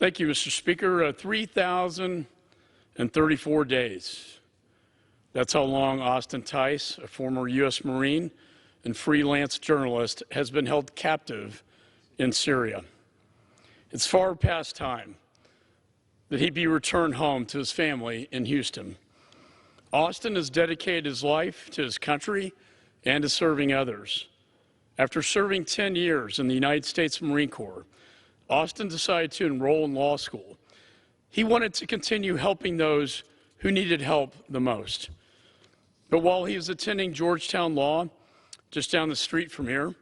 Thank you, Mr. Speaker. 3,034 days. That's how long Austin Tice, a former U.S. Marine and freelance journalist, has been held captive in Syria. It's far past time that he be returned home to his family in Houston. Austin has dedicated his life to his country and to serving others. After serving 10 years in the United States Marine Corps, Austin decided to enroll in law school. He wanted to continue helping those who needed help the most. But while he was attending Georgetown Law, just down the street from here,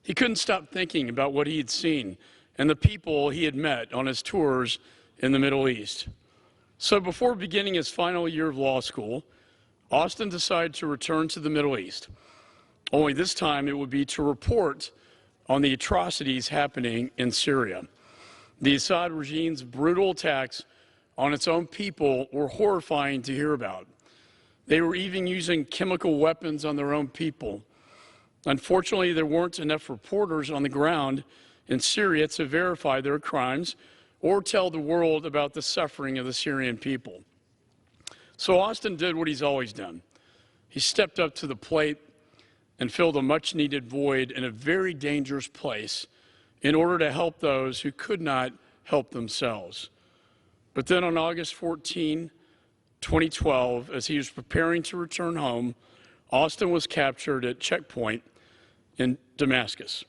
he couldn't stop thinking about what he had seen and the people he had met on his tours in the Middle East. So before beginning his final year of law school, Austin decided to return to the Middle East. Only this time it would be to report on the atrocities happening in Syria. The Assad regime's brutal attacks on its own people were horrifying to hear about. They were even using chemical weapons on their own people. Unfortunately, there weren't enough reporters on the ground in Syria to verify their crimes or tell the world about the suffering of the Syrian people. So Austin did what he's always done. He stepped up to the plate and filled a much-needed void in a very dangerous place in order to help those who could not help themselves. But then on August 14, 2012, as he was preparing to return home, Austin was captured at checkpoint in Damascus.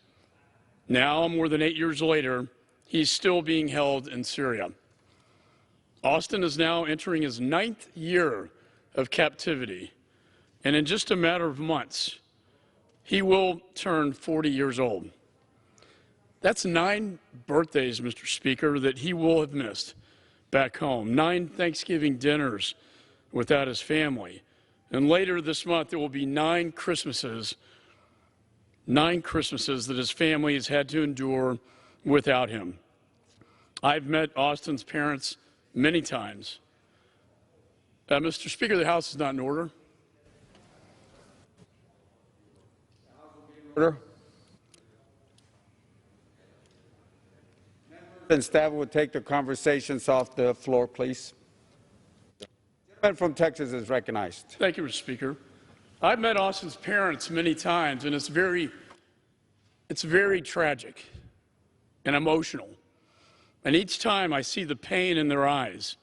Now, more than 8 years later, he's still being held in Syria. Austin is now entering his 9th year of captivity, and in just a matter of months, he will turn 40 years old. That's 9 birthdays, Mr. Speaker, that he will have missed back home, 9 Thanksgiving dinners without his family. And later this month, there will be 9 Christmases that his family has had to endure without him. I've met Austin's parents many times. Mr. Speaker, the House is not in order. Order. And staff will take the conversations off the floor, please. The gentleman from Texas is recognized. Thank you, Mr. Speaker. I've met Austin's parents many times, and it's very tragic and emotional. And each time I see the pain in their eyes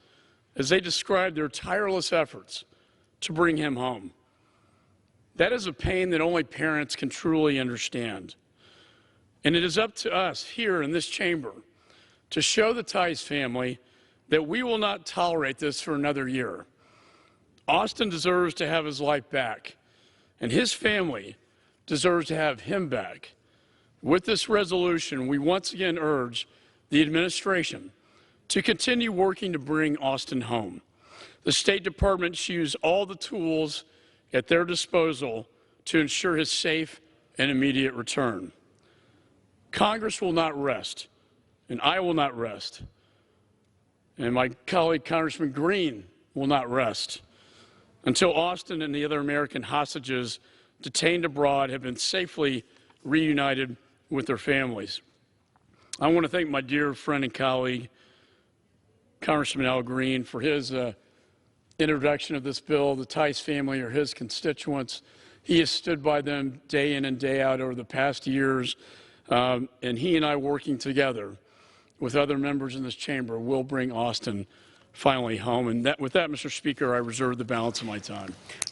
as they describe their tireless efforts to bring him home. That is a pain that only parents can truly understand. And it is up to us here in this chamber to show the Tice family that we will not tolerate this for another year. Austin deserves to have his life back, and his family deserves to have him back. With this resolution, we once again urge the administration to continue working to bring Austin home. The State Department should use all the tools at their disposal to ensure his safe and immediate return. Congress will not rest, and I will not rest, and my colleague Congressman Green will not rest until Austin and the other American hostages detained abroad have been safely reunited with their families. I want to thank my dear friend and colleague, Congressman Al Green, for his introduction of this bill. The Tice family are his constituents. He has stood by them day in and day out over the past years, and he and I, working together with other members in this chamber, will bring Austin finally home. And with that, Mr. Speaker, I reserve the balance of my time.